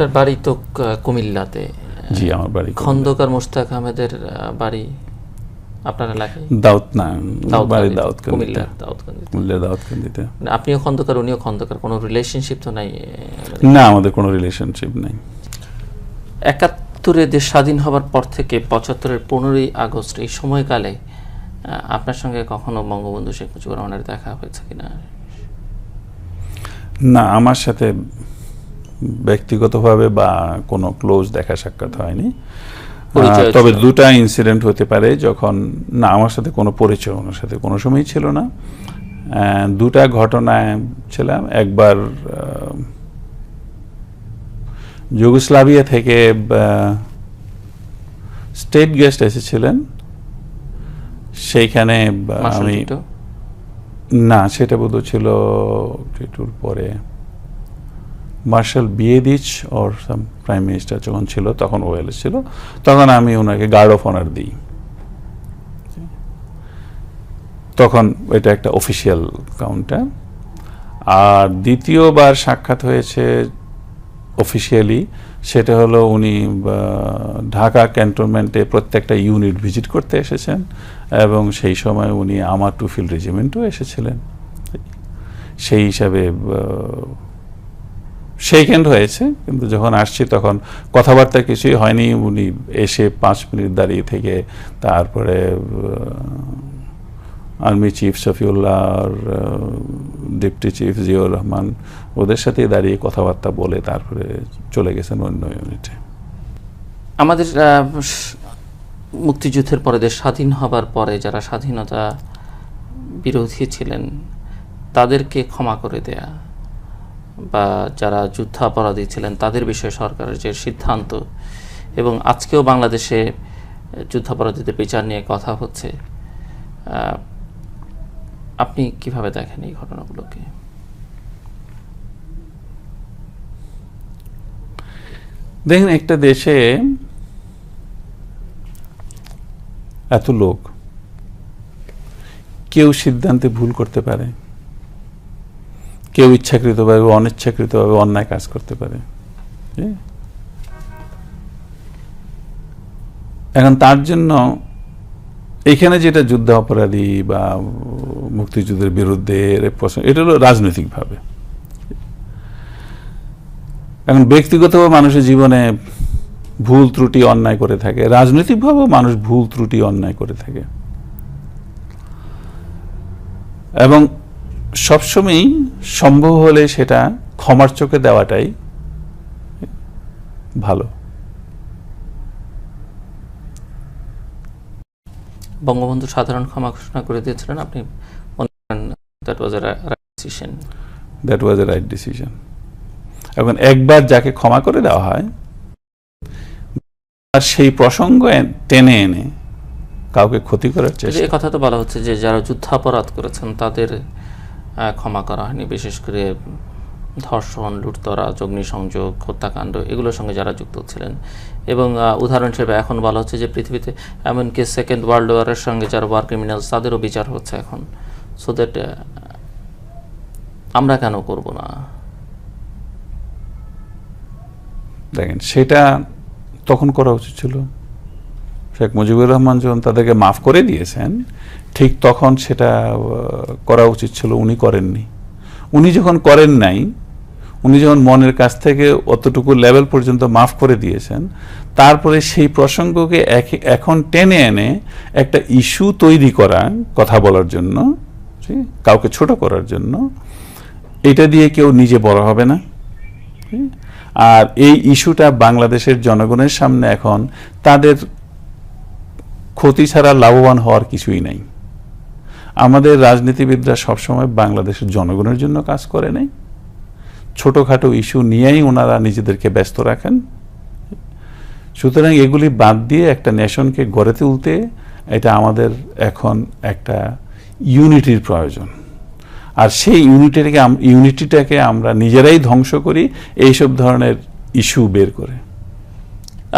আপনার বাড়ি তো কুমিল্লাতে। জি, আমার বাড়ি খন্দকার মোশতাক আহমেদের বাড়ি আপনার এলাকায়? দাউদকান্দিতে। আপনিও খন্দকার, উনিও খন্দকার, কোনো রিলেশনশিপ তো নাই? না, আমাদের কোনো রিলেশনশিপ নাই। ৭১-এ দেশ স্বাধীন হবার পর থেকে ৭৫-এর ১৫ই আগস্ট এই সময়কালে আপনার সঙ্গে কখনো বঙ্গবন্ধু শেখ মুজিবুর রহমানের দেখা হয়েছে কিনা? না, আমার সাথে ব্যক্তিগতভাবে বা কোনো ক্লোজ দেখা সাক্ষাৎ হয়নি। তবে দুটা ইনসিডেন্ট হতে পারে যখন, না, আমার সাথে কোনো পরিচয় ওনার সাথে কোনো সময় ছিল না। দুটা ঘটনায় ছিলাম। একবার যুগোস্লাভিয়া থেকে স্টেট গেস্ট এসেছিলেন, সেইখানে আমি, না সেটা বোধহয় ছিল টিটুর পরে মার্শাল বিয়েদিচ ওর সাম প্রাইম মিনিস্টার যখন ছিল, তখন ও এসেছিল, তখন আমি ওনাকে গার্ড অফ অনার দিই। তখন এটা একটা অফিসিয়াল কাউন্টার। আর দ্বিতীয়বার সাক্ষাৎ হয়েছে অফিসিয়ালি, সেটা হলো উনি ঢাকা ক্যান্টনমেন্টে প্রত্যেকটা ইউনিট ভিজিট করতে এসেছেন, এবং সেই সময় উনি আমার 2 ফিল্ড রেজিমেন্টও এসেছিলেন। সেই হিসাবে সেইখান হয়েছে, কিন্তু যখন আসছি তখন কথাবার্তা কিছুই হয়নি। উনি এসে 5 মিনিট দাঁড়িয়ে থেকে তারপরে আর্মি চিফ শফিউল্লাহ আর ডেপুটি চিফ জিয়াউর রহমান ওদের সাথে দাঁড়িয়ে কথাবার্তা বলে তারপরে চলে গেছেন অন্য ইউনিটে। আমাদের মুক্তিযুদ্ধের পরে, দেশ স্বাধীন হবার পরে যারা স্বাধীনতা বিরোধী ছিলেন তাদেরকে ক্ষমা করে দেয়া, বা যারা যুদ্ধাপরাধী ছিলেন তাদের বিষয়ে সরকারের যে সিদ্ধান্ত, এবং আজকেও বাংলাদেশে যুদ্ধাপরাধীদের বিচার নিয়ে কথা হচ্ছে, আপনি কিভাবে দেখেন এই ঘটনাগুলোকে? দেখেন, একটা দেশে এত লোক, কেউ সিদ্ধান্তে ভুল করতে পারে, কেউ ইচ্ছাকৃতভাবে অনিচ্ছাকৃতভাবে অন্যায় কাজ করতে পারে। এখন তার জন্য এখানে যেটা যুদ্ধ অপরাধী বা মুক্তিযুদ্ধের বিরুদ্ধে এটা হলো রাজনৈতিকভাবে। এখন ব্যক্তিগতভাবে মানুষের জীবনে ভুল ত্রুটি অন্যায় করে থাকে, রাজনৈতিকভাবেও মানুষ ভুল ত্রুটি অন্যায় করে থাকে, এবং সবসময়ই সম্ভব হলে সেটা ক্ষমার চোখে দেওয়াটাই ভালো। বঙ্গবন্ধু সাধারণ ক্ষমা ঘোষণা করে দিয়েছিলেন, আপনি that was A right decision. এখন একবার যাকে ক্ষমা করে দেওয়া হয়, সেই প্রসঙ্গ টেনে এনে কাউকে ক্ষতি করার চেষ্টা। এই কথা তো বলা হচ্ছে যে যারা যুদ্ধাপরাধ করেছেন তাদের ক্ষমা করা হয়নি, বিশেষ করে ধর্ষণ, লুটতরাজ, অগ্নিসংযোগ, হত্যাকাণ্ড এগুলোর সঙ্গে যারা যুক্ত ছিলেন। এবং উদাহরণ হিসেবে এখন বলা হচ্ছে যে পৃথিবীতে এমনকি সেকেন্ড ওয়ার্ল্ড ওয়ারের সঙ্গে যারা ওয়ার ক্রিমিনালস তাদেরও বিচার হচ্ছে এখন। সো দ্যাট আমরা কেন করব না? দেখেন, সেটা তখন করা উচিত ছিল। শেখ মুজিবুর রহমান যখন তাদেরকে মাফ করে দিয়েছেন, ঠিক তখন সেটা করা উচিত ছিল, উনি করেননি। উনি যখন করেন নাই, উনি যখন মনের কাছ থেকে অতটুকু লেভেল পর্যন্ত মাফ করে দিয়েছেন, তারপরে সেই প্রসঙ্গকে এখন টেনে এনে একটা ইস্যু তৈরি করা, কথা বলার জন্য, কাউকে ছোট করার জন্য, এটা দিয়ে কেউ নিজে বড় হবে না। আর এই ইস্যুটা বাংলাদেশের জনগণের সামনে এখন তাদের ক্ষতি ছাড়া লাভবান হওয়ার কিছুই নাই। আমাদের রাজনীতিবিদরা সবসময় বাংলাদেশের জনগণের জন্য কাজ করে নাই, ছোটখাটো ইস্যু নিয়েই ওনারা নিজেদেরকে ব্যস্ত রাখেন। সুতরাং এগুলি বাদ দিয়ে একটা নেশনকে গড়ে তুলতে, এটা আমাদের এখন একটা ইউনিটির প্রয়োজন। আর সেই ইউনিটিটাকে আমরা নিজেরাই ধ্বংস করি এইসব ধরনের ইস্যু বের করে।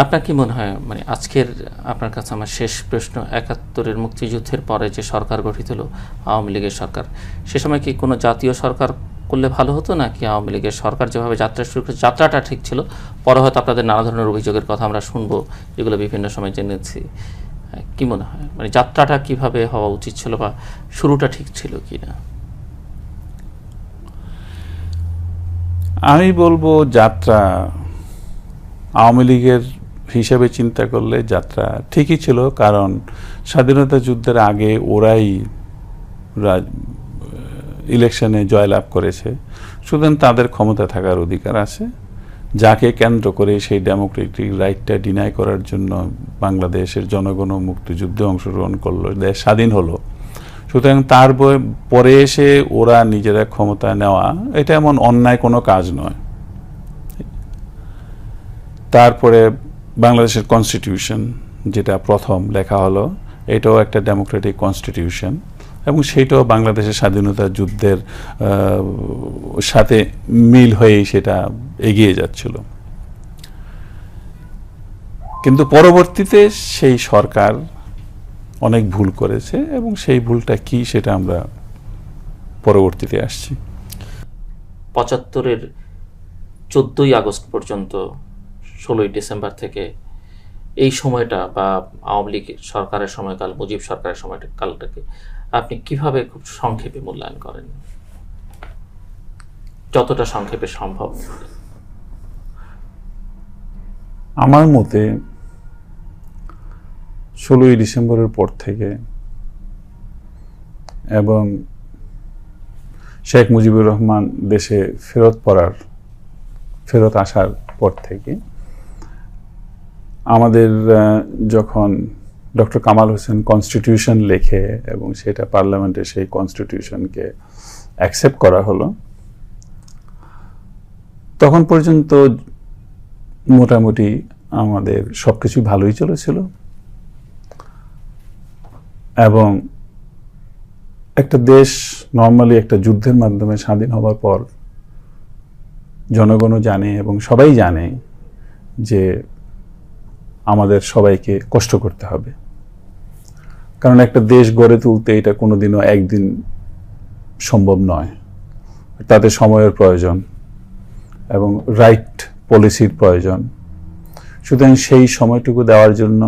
আপনার কি মনে হয়, মানে আজকের আপনার কাছে আমার শেষ প্রশ্ন, ৭১-এর মুক্তিযুদ্ধের পরে যে সরকার গঠিত হলো আওয়ামী লীগের সরকার, সে সময় কি কোনো জাতীয় সরকার করলে ভালো হতো, নাকি আওয়ামী লীগের সরকার যেভাবে যাত্রা শুরু করেছে যাত্রাটা ঠিক ছিল, পরে হয়তো আপনাদের নানা ধরনের অভিযোগের কথা আমরা শুনবো, যেগুলো বিভিন্ন সময় জেনেছি? কি মনে হয়, মানে যাত্রাটা কিভাবে হওয়া উচিত ছিল বা শুরুটা ঠিক ছিল কিনা? আমি বলবো যাত্রা আওয়ামী লীগের হিসাবে চিন্তা করলে যাত্রা ঠিকই ছিল, কারণ স্বাধীনতা যুদ্ধের আগে ওরাই ইলেকশনে জয়লাভ করেছে, সুতরাং তাদের ক্ষমতা থাকার অধিকার আছে। যাকে কেন্দ্র করে সেই ডেমোক্রেটিক রাইটটা ডিনাই করার জন্য বাংলাদেশের জনগণ মুক্তিযুদ্ধে অংশগ্রহণ করলো, দেশ স্বাধীন হলো। সুতরাং তার পরে এসে ওরা নিজেরা ক্ষমতা নেওয়া এটা এমন অন্যায় কোনো কাজ নয়। তারপরে বাংলাদেশের কনস্টিটিউশন যেটা প্রথম লেখা হলো, এটাও একটা ডেমোক্রেটিক কনস্টিটিউশন, এবং সেটাও বাংলাদেশের স্বাধীনতা যুদ্ধের সাথে মিল হয়েই সেটা এগিয়ে যাচ্ছিল। কিন্তু পরবর্তীতে সেই সরকার অনেক ভুল করেছে, এবং সেই ভুলটা কি সেটা আমরা পরবর্তীতে আসছি। ৭৫-এর 14ই আগস্ট পর্যন্ত 16ই ডিসেম্বর থেকে এই সময়টা বা আওয়ামী লীগ সরকারের সময়কাল, মুজিব সরকারের সময়কালটাকে আপনি কিভাবে খুব সংক্ষেপে মূল্যায়ন করেন, যতটা সংক্ষেপে সম্ভব? আমার মতে 16ই ডিসেম্বরের পর থেকে এবং শেখ মুজিবুর রহমান দেশে ফেরত আসার পর থেকে আমাদের যখন ডক্টর কামাল হোসেন কনস্টিটিউশন লেখে এবং সেটা পার্লামেন্টে সেই কনস্টিটিউশনকে অ্যাকসেপ্ট করা হলো, তখন পর্যন্ত মোটামুটি আমাদের সবকিছু ভালোই চলেছিল। এবং একটা দেশ নর্মালি একটা যুদ্ধের মাধ্যমে স্বাধীন হওয়ার পর জনগণও জানে এবং সবাই জানে যে আমাদের সবাইকে কষ্ট করতে হবে, কারণ একটা দেশ গড়ে তুলতে এটা কোনোদিনও একদিন সম্ভব নয়। তাতে সময়ের প্রয়োজন এবং রাইট পলিসির প্রয়োজন। সুতরাং সেই সময়টুকু দেওয়ার জন্য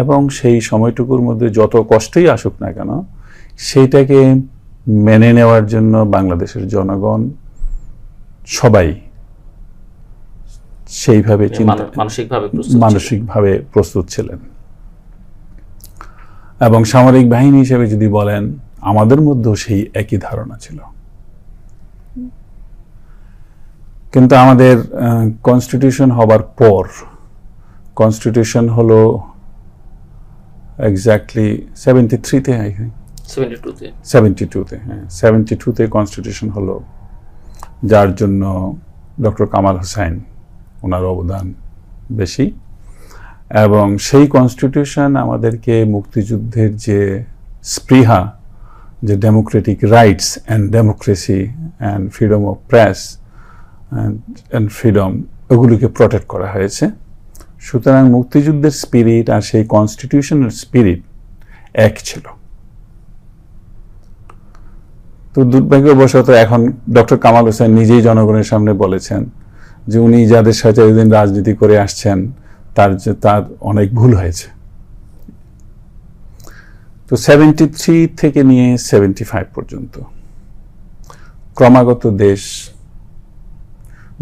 এবং সেই সময়টুকুর মধ্যে যত কষ্টই আসুক না কেন সেইটাকে মেনে নেওয়ার জন্য বাংলাদেশের জনগণ সবাই সেইভাবে মানসিকভাবে প্রস্তুত ছিলেন। এবং সামরিক বাহিনী হিসেবে যদি বলেন, আমাদের মধ্যেও সেই একই ধারণা ছিল। কিন্তু আমাদের কনস্টিটিউশন হবার পর, কনস্টিটিউশন হলো এক্স্যাক্টলি 73-তে, আই থিঙ্ক 72-তে কনস্টিটিউশন হলো, যার জন্য ডক্টর কামাল হোসেন ওনার অবদান বেশি। এবং সেই কনস্টিটিউশন আমাদেরকে মুক্তিযুদ্ধের যে স্পৃহা, যে democratic rights and democracy and freedom of press and freedom, ওগুলিকে প্রটেক্ট করা হয়েছে। সুতরাং মুক্তিযুদ্ধের স্পিরিট আর সেই কনস্টিটিউশনের স্পিরিট এক ছিল। তো দুর্ভাগ্যবশত এখন ডক্টর কামাল হোসেন নিজেই জনগণের সামনে বলেছেন যে উনি যাদের সাথে এতদিন রাজনীতি করে আসছেন তার অনেক ভুল হয়েছে। তো 73 থেকে নিয়ে 75 পর্যন্ত ক্রমাগত দেশ,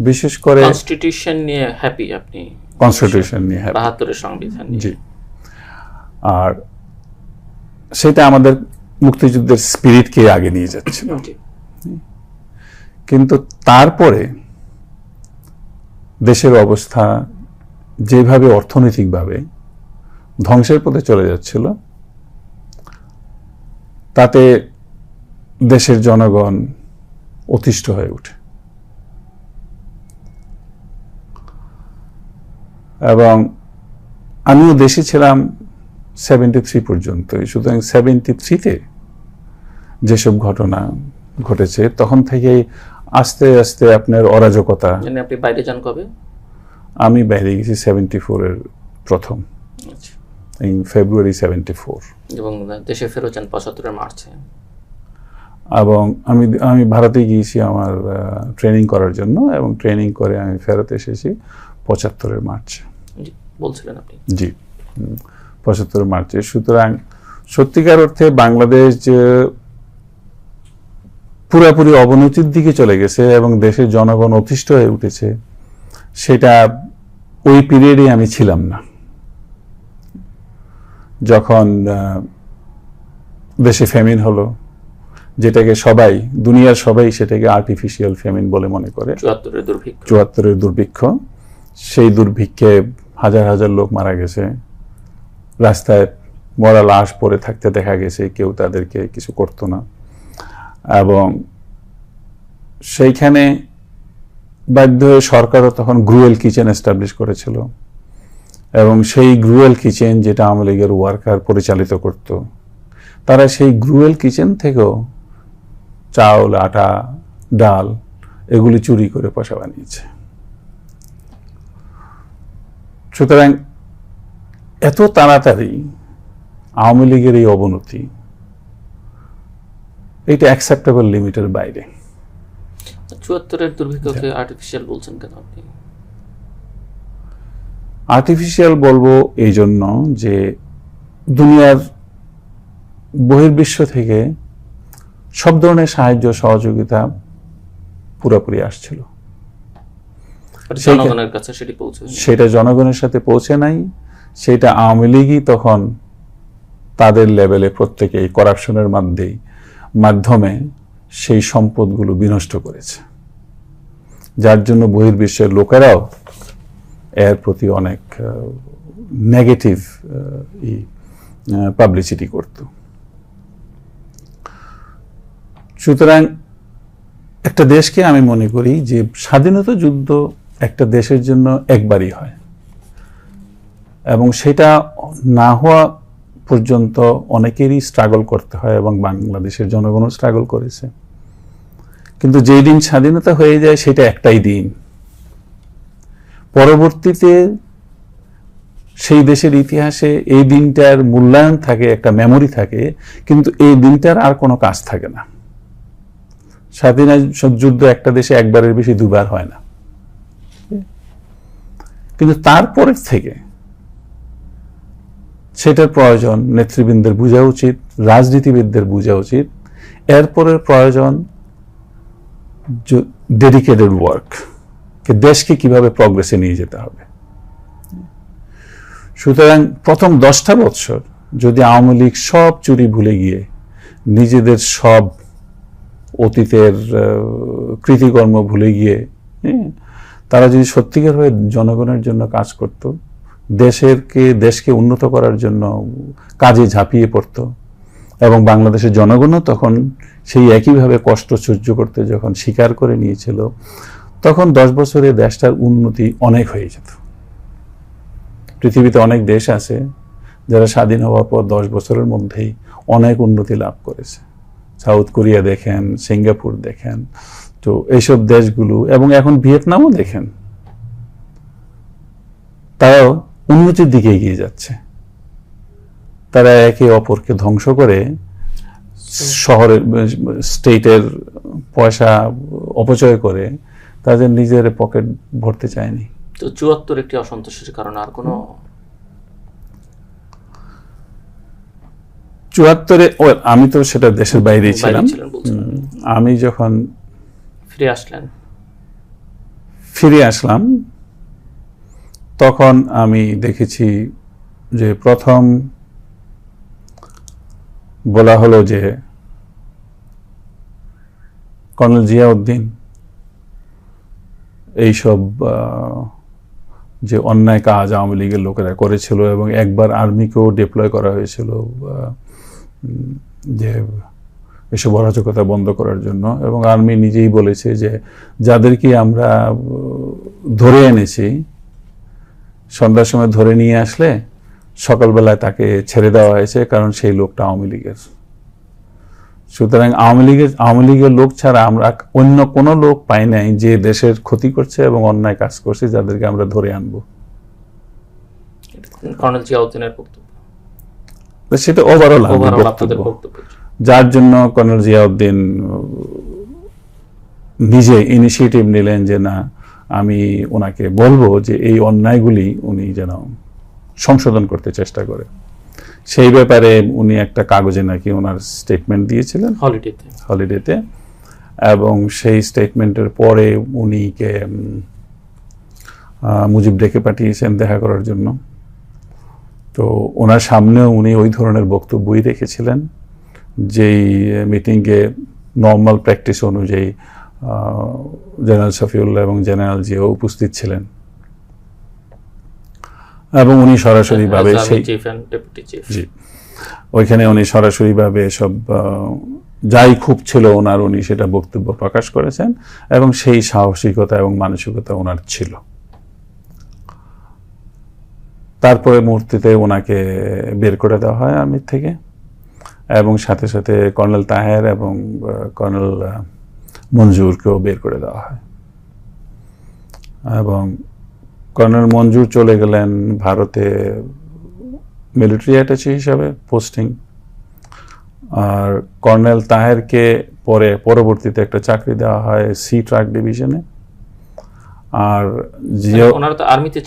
বিশেষ করে কনস্টিটিউশন নিয়ে হ্যাপি আপনি? কনস্টিটিউশন নিয়ে হ্যাপি, 72-এর সংবিধান। জি। আর সেটা আমাদের মুক্তিযুদ্ধের স্পিরিটকে আগে নিয়ে যাচ্ছিল। কিন্তু তারপরে দেশের অবস্থা যেভাবে অর্থনৈতিকভাবে ধ্বংসের পথে চলে যাচ্ছিল, তাতে দেশের জনগণ অতিষ্ঠ হয়ে ওঠে। এবং আমিও দেশে ছিলাম 73 পর্যন্ত। সুতরাং 73-তে যেসব ঘটনা ঘটেছে, তখন থেকে আস্তে আস্তে আপনার অরাজকতা। আপনি বাইরে যান কবে? আমি বাইরে গেছি 74-এর প্রথম, ফেব্রুয়ারি 74। এবং দেশে ফেরত যান 75-এর মার্চে। এবং আমি ভারতে গিয়েছি আমার ট্রেনিং করার জন্য, এবং ট্রেনিং করে আমি ফেরত এসেছি 75-এর মার্চে। বলছিলেন আপনি? জি, 75-এর মার্চে। সুতরাং সত্যিকার অর্থে বাংলাদেশ যে পুরোপুরি অবনতির দিকে চলে গেছে এবং দেশের জনগণ অতিষ্ঠ হয়ে উঠেছে, সেটা ওই পিরিয়ডে আমি ছিলাম না, যখন দেশে ফ্যামিন হলো, যেটাকে দুনিয়ার সবাই সেটাকে আর্টিফিশিয়াল ফ্যামিন বলে মনে করে। 74-এর দুর্ভিক্ষ। সেই দুর্ভিক্ষে হাজার হাজার লোক মারা গেছে, রাস্তায় মরা লাশ পড়ে থাকতে দেখা গেছে, কেউ তাদেরকে কিছু করতো না। এবং সেইখানে বাধ্য হয়ে সরকারও তখন গ্রুয়েল কিচেন এস্টাবলিশ করেছিল, এবং সেই গ্রুয়েল কিচেন যেটা আওয়ামী লীগের ওয়ার্কার পরিচালিত করত, তারা সেই গ্রুয়েল কিচেন থেকেও চাউল, আটা, ডাল এগুলি চুরি করে পয়সা বানিয়েছে। সুতরাং এত তাড়াতাড়ি আওয়ামী লীগের এই অবনতি, এটা অ্যাকসেপ্টেবল লিমিটের বাইরে। 74-এর দুর্ভিক্ষকে আর্টিফিশিয়াল বলছেন কেন আপনি? আর্টিফিশিয়াল বলবো এই জন্য যে দুনিয়ার বহির্বিশ্ব থেকে সব ধরনের সাহায্য সহযোগিতা পুরোপুরি আসছিল, জনগণের কাছে সেটা জনগণের সাথে পৌঁছে নাই। সেটা আওয়ামী লীগই তখন তাদের লেভেলে প্রত্যেকেই করাপশনের মাধ্যমে সেই সম্পদগুলো বিনষ্ট করেছে, যার জন্য বহির্বিশ্বের লোকেরাও এর প্রতি অনেক নেগেটিভ পাবলিসিটি করত। সুতরাং একটা দেশকে আমি মনে করি যে স্বাধীনতা যুদ্ধ একটা দেশের জন্য একবারই হয়, এবং সেটা না হওয়া পর্যন্ত অনেকেরই স্ট্রাগল করতে হয়, এবং বাংলাদেশের জনগণও স্ট্রাগল করেছে। কিন্তু যেই দিন স্বাধীনতা হয়ে যায় সেটা একটাই দিন, পরবর্তীতে সেই দেশের ইতিহাসে এই দিনটার মূল্যায়ন থাকে, একটা মেমোরি থাকে, কিন্তু এই দিনটার আর কোনো কাজ থাকে না। স্বাধীনতা যুদ্ধ একটা দেশে একবারের বেশি দুবার হয় না, কিন্তু তারপরের থেকে সেটার প্রয়োজন নেতৃবৃন্দের বোঝা উচিত, রাজনীতিবিদদের বোঝা উচিত। এরপরের প্রয়োজন ডেডিকেটেড ওয়ার্ক, দেশকে কিভাবে প্রগ্রেসে নিয়ে যেতে হবে। সুতরাং প্রথম 10টা বছর যদি আওয়ামী লীগ সব চুরি ভুলে গিয়ে নিজেদের সব অতীতের কৃতিকর্ম ভুলে গিয়ে তারা যদি সত্যিকারভাবে জনগণের জন্য কাজ করত, দেশকে উন্নত করার জন্য কাজে ঝাঁপিয়ে পড়ত, এবং বাংলাদেশের জনগণও তখন সেই একইভাবে কষ্ট সহ্য করতে যখন স্বীকার করে নিয়েছিল, তখন 10 বছরে দেশটার উন্নতি অনেক হয়ে যেত। পৃথিবীতে অনেক দেশ আছে যারা স্বাধীন হওয়ার পর 10 বছরের মধ্যেই অনেক উন্নতি লাভ করেছে। সাউথ কোরিয়া দেখেন, সিঙ্গাপুর দেখেন, তো এইসব দেশগুলো, এবং এখন ভিয়েতনামও দেখেন, তারাও উন্নতির দিকে এগিয়ে যাচ্ছে। তারা একে অপরকে ধ্বংস করে শহরের স্টেটের পয়সা অপচয় করে তাদের নিজের পকেট ভরতে চায়নি। তো 74 একটি অসন্তোষের কারণ, আর কোনো 74-এ আমি তো সেটা দেশের বাইরেই ছিলাম। আমি যখন ফিরে আসলাম তখন আমি দেখেছি যে প্রথম বলা হলো যে কর্নেল জিয়াউদ্দিন এইসব যে অন্যায় কাজ আওয়ামী লীগের লোকেরা করেছিল, এবং একবার আর্মিকেও ডিপ্লয় করা হয়েছিল যে এসব অরাজকতা বন্ধ করার জন্য, এবং আর্মি নিজেই বলেছে যে যাদেরকে আমরা ধরে এনেছি সন্ধ্যার সময় ধরে নিয়ে আসলে সকালবেলায় তাকে ছেড়ে দেওয়া হয়েছে, কারণ সেই লোকটা আওয়ামী লীগের। সুতরাং আওয়ামী লীগের লোক ছাড়া আমরা অন্য কোনো লোক পাই নাই যে দেশের ক্ষতি করছে এবং অন্যায় কাজ করছে, যাদেরকে আমরা ধরে আনবো। কর্নেল জিয়াউদ্দিনের বক্তব্য, সেটা ওভারঅল যার জন্য কর্নেল জিয়াউদ্দিন নিজে ইনিশিয়েটিভ নিলেন যে না, আমি ওনাকে বলবো যে এই অন্যায়গুলি উনি যেন সংশোধন করতে চেষ্টা করে। সেই ব্যাপারে উনি একটা কাগজে নাকি ওনার স্টেটমেন্ট দিয়েছিলেন হলিডেতে, এবং সেই স্টেটমেন্টের পরে উনিকে মুজিব ডেকে পাঠিয়েছেন দেখা করার জন্য। তো ওনার সামনেও উনি ওই ধরনের বক্তব্যই রেখেছিলেন, যেই মিটিংয়ে নর্মাল প্র্যাকটিস অনুযায়ী জেনারেল শফিউল্লাহ এবং জেনারেল জিয়াও উপস্থিত ছিলেন, এবং উনি সরাসরিভাবে ওইখানে উনি সরাসরিভাবে সব যাই খুব ছিল ওনার, উনি সেটা বক্তব্য প্রকাশ করেছেন, এবং সেই সাহসিকতা এবং মানসিকতা ওনার ছিল। তারপরে মুহূর্তে ওনাকে বের করে দেওয়া হয় আর্মির থেকে, এবং সাথে সাথে কর্নেল তাহের এবং কর্নেল মঞ্জুরকেও বের করে দেওয়া হয়, এবং কর্নেল মঞ্জুর চলে গেলেন ভারতে মিলিটারি অ্যাটাচি হিসাবে পোস্টিং, আর কর্নেল তাহেরকে পরবর্তীতে একটা চাকরি দেওয়া হয় সি ট্রাক ডিভিশনে। আর ওনারা তো আর্মিতে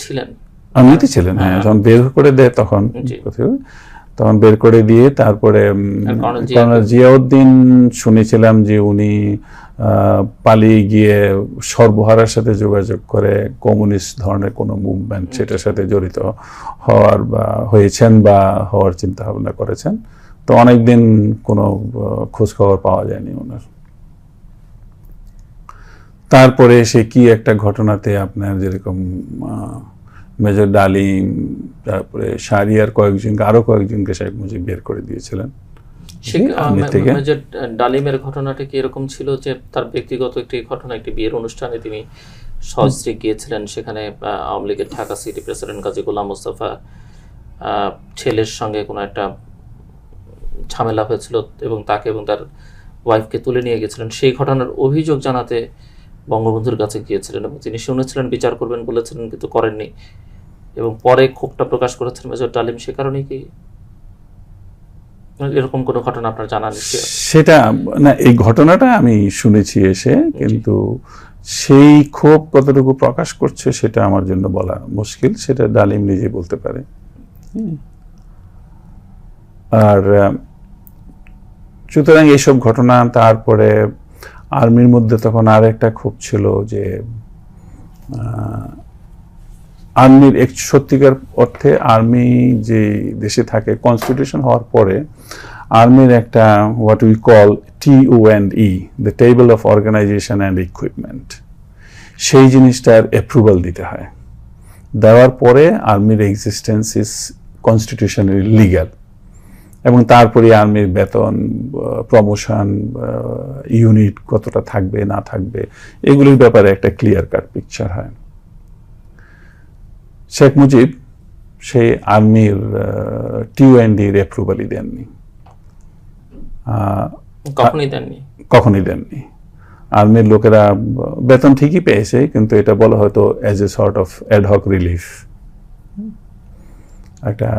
ছিলেন, হ্যাঁ, যখন বের করে দেয় তখন বের করে দিয়ে তারপরে কর্নেল জিয়াউদ্দিন শুনেছিলাম যে উনি পালিয়ে গিয়ে সর্বহারার সাথে যোগাযোগ করে কমিউনিস্ট ধরনের কোনো মুভমেন্ট সেটার সাথে জড়িত হওয়ার বা হয়েছেন বা হওয়ার চিন্তা ভাবনা করেছেন। তো অনেকদিন কোনো খোঁজ খবর পাওয়া যায়নি ওনার। তারপরে সে কি একটা ঘটনাতে আপনার যেরকম মেজর ডালিম, তারপরে শাহরিয়ার আরো কয়েকজনকে শেখ মুজিব বের করে দিয়েছিলেন। মেজর ডালিমের ঘটনাটা কি এরকম ছিল যে তার ব্যক্তিগত একটি ঘটনা, একটি বিয়ের অনুষ্ঠানে তিনি সস্ত্রীক গিয়েছিলেন, সেখানে আওয়ামী লীগের ঢাকা সিটি প্রেসিডেন্ট কাজী গোলাম মোস্তফা ছেলের সঙ্গে কোনো একটা ঝামেলা হয়েছিল এবং তাকে এবং তার ওয়াইফকে তুলে নিয়ে গেছিলেন। সেই ঘটনার অভিযোগ জানাতে বঙ্গবন্ধুর কাছে গিয়েছিলেন এবং তিনি শুনেছিলেন, বিচার করবেন বলেছিলেন, কিন্তু করেননি, এবং পরে ক্ষোভটা প্রকাশ করেছেন মেজর ডালিম। সে কারণে কি এরকম কোনো ঘটনা আপনার জানা নেই? সেটা না, এই ঘটনাটা আমি শুনেছি এসে, কিন্তু সেই ক্ষোভ কতটুকু প্রকাশ করছে সেটা আমার জন্য বলা মুশকিল, সেটা ডালিম নিজে বলতে পারে। আর সুতরাং এইসব ঘটনা, তারপরে আর্মির মধ্যে তখন আর একটা ক্ষোভ ছিল যে আর্মির সত্যিকার অর্থে আর্মি যে দেশে থাকে, কনস্টিটিউশন হওয়ার পরে আর্মির একটা what we call TOE, the table of organization and equipment, সেই জিনিসটার অ্যাপ্রুভাল দিতে হয়। দেওয়ার পরে আর্মির এক্সিস্টেন্স ইজ কনস্টিটিউশনালি লিগ্যাল, এবং তারপরে আর্মির বেতন, প্রমোশন, ইউনিট কতটা থাকবে না থাকবে, এগুলির ব্যাপারে একটা ক্লিয়ার কাট পিকচার হয়। শেখ মুজিব সেই আর্মির TOE-র অ্যাপ্রুভালই দেননি, কখনই দেননি। আর্মির লোকেরা বেতন ঠিকই পেয়েছে, কিন্তু এটা বলা হয়তো as a sort of ad hoc relief, একটা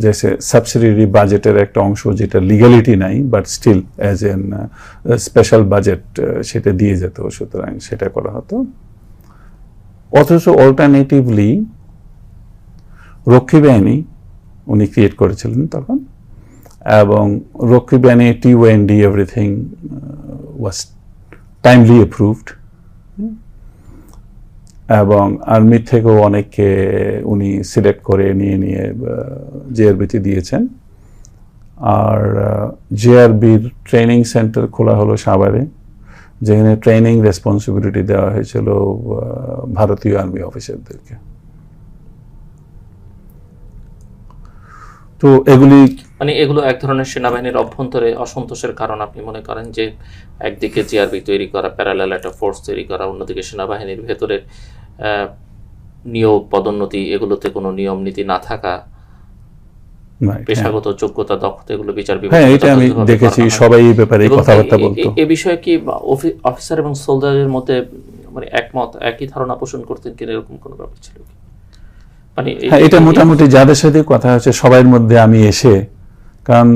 যে সাবসিডিয়ারি বাজেটের একটা অংশ যেটা লিগ্যালিটি নাই, but still as an special budget সেটা দিয়ে যেত, সুতরাং সেটা করা হতো। অথচ অল্টারনেটিভলি রক্ষী বাহিনী উনি ক্রিয়েট করেছিলেন তখন, এবং রক্ষী বাহিনী TOE everything was timely approved, এবং আর্মি থেকেও অনেককে উনি সিলেক্ট করে নিয়ে JRB-তে দিয়েছেন। আর JRB-র ট্রেনিং সেন্টার খোলা হলো সাভারে, যেখানে ট্রেনিং রেসপন্সিবিলিটি দেওয়া হয়েছিল ভারতীয় আর্মি অফিসারদেরকে। তো এগুলো এক ধরনের সেনাবাহিনীর অভ্যন্তরে অসন্তোষের কারণ আপনি মনে করেন, যে একদিকে JRB তৈরি করা, প্যারালাল একটা ফোর্স তৈরি করা, অন্যদিকে সেনাবাহিনীর ভেতরে নিয়োগ পদোন্নতি এগুলোতে কোনো নিয়ম নীতি না থাকা, পেশাগত যোগ্যতা, দক্ষতা, এগুলো বিচার বিভাগ, এটা আমি দেখেছি সবাই এই ব্যাপারে কথাবার্তা বলতো। এই বিষয়ে কি অফিসার এবং সোলজারের মধ্যে মানে একমত, একই ধারণা পোষণ করতেন কিনা, এরকম কোনো ব্যাপার ছিল কি? এটা মোটামুটি যাদের সাথে কথা হচ্ছে সবার মধ্যে আমি এসে কারণ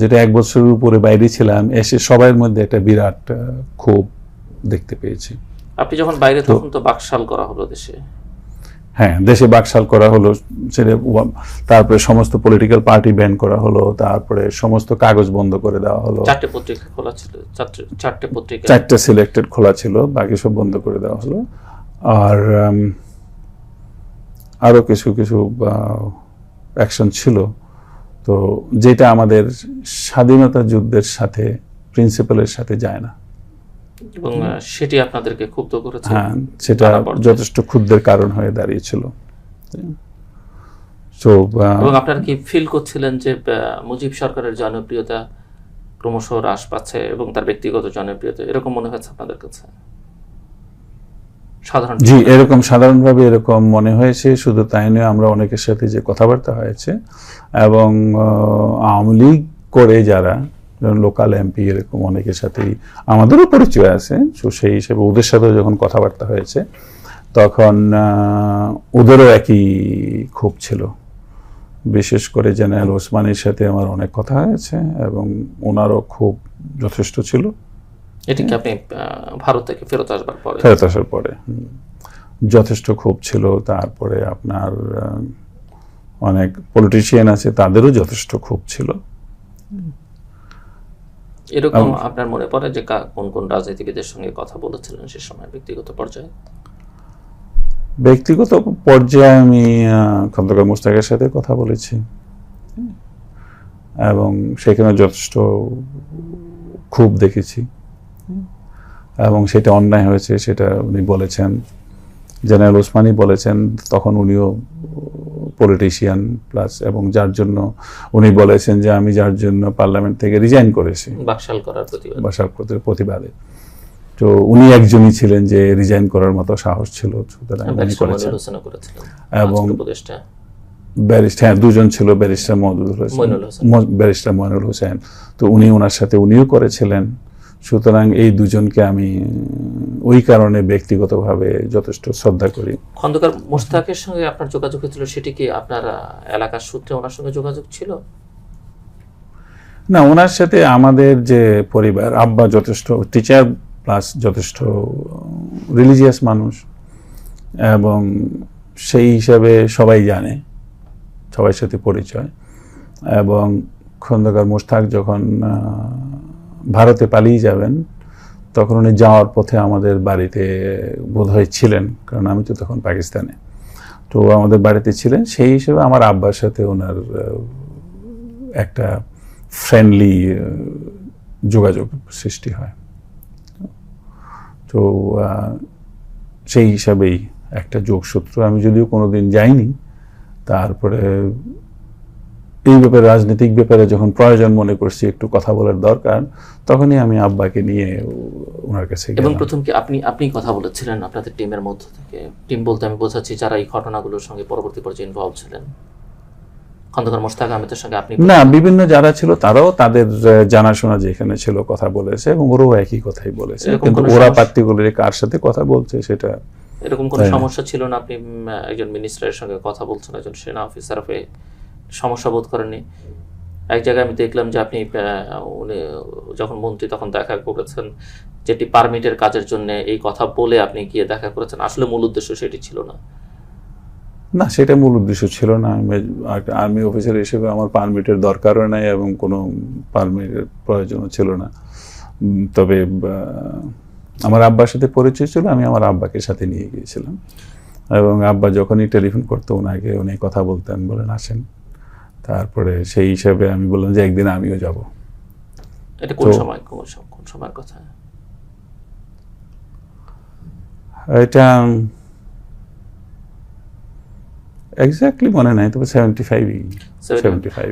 যেটা 1 বছরের উপরে বাইরে ছিলাম, এসে সবার মধ্যে একটা বিরাট ক্ষোভ দেখতে পেয়েছি। আপনি যখন বাইরে তখন তো বাকশাল করা হলো দেশে। হ্যাঁ, দেশে বাকশাল করা হলো, সেটা তারপরে সমস্ত পলিটিক্যাল পার্টি ব্যান করা হলো, তারপরে সমস্ত কাগজ বন্ধ করে দেওয়া হলো। 4টে পত্রিকা খোলা ছিল, 4টে পত্রিকা, 4টে সিলেক্টেড খোলা ছিল, বাকি সব বন্ধ করে দেওয়া হলো। আর আরো কিছু কিছু অ্যাকশন ছিল, তো যেটা আমাদের স্বাধীনতা যুদ্ধের সাথে, প্রিন্সিপালের সাথে যায় না, এবং সেটি আপনাদেরকে ক্ষুব্ধ করেছে। হ্যাঁ, সেটা যথেষ্ট ক্ষুব্ধের কারণ হয়ে দাঁড়িয়েছিল। তো এবং আপনারা কি ফিল করছিলেন যে মুজিব সরকারের জনপ্রিয়তা ক্রমশ হ্রাস পাচ্ছে এবং তার ব্যক্তিগত জনপ্রিয়তা, এরকম মনে হয়েছে আপনাদের কাছে? সাধারণ জি, এরকম সাধারণভাবে এরকম মনে হয়েছে। শুধু তাই নয়, আমরা অনেকের সাথে যে কথাবার্তা হয়েছে, এবং আওয়ামী লীগ করে যারা লোকাল এমপি, এরকম অনেকের সাথেই আমাদেরও পরিচয় আছে, তো সেই হিসেবে ওদের সাথেও যখন কথাবার্তা হয়েছে, তখন ওদেরও একই ক্ষোভ ছিল। বিশেষ করে জেনারেল ওসমানীর সাথে আমার অনেক কথা হয়েছে, এবং ওনারও ক্ষোভ যথেষ্ট ছিল। এটি কি আপনি ভারত থেকে ফেরত আসার পরে যথেষ্ট ক্ষোভ ছিল। তারপরে আপনার অনেক পলিটিশিয়ান আছে, তাদেরও যথেষ্ট ক্ষোভ ছিল। এরকম আপনার মনে পড়ে যে কোন কোন রাজনীতিবিদের সঙ্গে কথা বলেছিলেন সে সময় ব্যক্তিগত পর্যায়ে? ব্যক্তিগত পর্যায়ে আমি খন্দকার মোশতাকের সাথে কথা বলেছি, এবং সেখানে যথেষ্ট ক্ষোভ দেখেছি, এবং সেটা অন্যায় হয়েছে সেটা উনি বলেছেন। জেনারেল ওসমানী বলেছেন, তখন উনিও পলিটিশিয়ান প্লাস, এবং যার জন্য উনি বলেছেন যে আমি যার জন্য পার্লামেন্ট থেকে রিজাইন করেছি বাকশাল করার প্রতিবাদে, তো উনি একজনই ছিলেন যে রিজাইন করার মতো সাহস ছিল, সুতরাং উনি করেছেন। এবং ব্যারিস্টার, দুজন ছিল, ব্যারিস্টার মইনুল হোসেন, তো উনি ওনার সাথে উনিও করেছিলেন। সুতরাং এই দুজনকে আমি ওই কারণে ব্যক্তিগতভাবে যথেষ্ট শ্রদ্ধা করি। খন্দকার মোশতাকের সঙ্গে আপনার যোগাযোগ হয়েছিল, সেটি কি আপনার এলাকার সূত্রে ওনার সঙ্গে যোগাযোগ ছিল? না, ওনার সাথে আমাদের যে পরিবার, আব্বা যথেষ্ট টিচার প্লাস যথেষ্ট রিলিজিয়াস মানুষ, এবং সেই হিসাবে সবাই জানে, সবার সাথে পরিচয়। এবং খন্দকার মোশতাক যখন ভারতে পালিয়ে যাবেন, তখন উনি যাওয়ার পথে আমাদের বাড়িতে বোধহয় ছিলেন, কারণ আমি তো তখন পাকিস্তানে, তো আমাদের বাড়িতে ছিলেন। সেই হিসেবে আমার আব্বার সাথে ওনার একটা ফ্রেন্ডলি যোগাযোগ সৃষ্টি হয়। তো সেই হিসাবেই একটা যোগসূত্র। আমি যদিও কোনোদিন যাইনি, তারপরে এই ব্যাপারে, রাজনৈতিক ব্যাপারে যখন প্রয়োজন মনে করছি, একটু কথা বলার দরকার, তখনই আমি আব্বাকে নিয়ে ওনার কাছে গেলাম। এবং প্রথম কি আপনি কথা বলেছিলেন আপনাদের টিমের মধ্য থেকে? টিম বলতে আমি বোঝাচ্ছি যারা এই ঘটনাগুলোর সঙ্গে পরবর্তী পর্যায়ে ইনভলভ ছিলেন। খন্দকার মোশতাক আহমেদের সঙ্গে আপনি? না, বিভিন্ন যারা ছিল তারাও তাদের জানাশোনা যেখানে ছিল কথা বলেছে, এবং ওরাও একই কথাই বলেছে, কিন্তু ওরা পার্টিকুলারলি কার সাথে কথা বলছে সেটা। এরকম কোনো সমস্যা ছিল না? আপনি একজন মিনিস্টারের সঙ্গে কথা বলছেন, একজন সেনা অফিসার হয়ে সমস্যা বোধ করেননি? এক জায়গায় আমি দেখলাম যে আপনি উনি যখন মন্ত্রী তখন দেখা করেছেন, যেটি পারমিটের কাজের জন্য এই কথা বলে আপনি গিয়ে দেখা করেছেন, আসলে মূল উদ্দেশ্য সেটি ছিল না? না, সেটা মূল উদ্দেশ্য ছিল না। আর্মি অফিসার হিসেবে আমার পারমিটের দরকারও নাই, এবং কোনো পারমিটের প্রয়োজনও ছিল না। তবে আমার আব্বার সাথে পরিচয় ছিল, আমি আমার আব্বাকে সাথে নিয়ে গিয়েছিলাম, এবং আব্বা যখনই টেলিফোন করতো ওনাকে, উনি কথা বলতেন, বলেন আসেন। তারপরে সেই হিসাবে আমি বললাম যে একদিন আমিও যাব। এটা কোন সময়ের কথা? এটা এক্স্যাক্টলি মনে নাই, তবে 75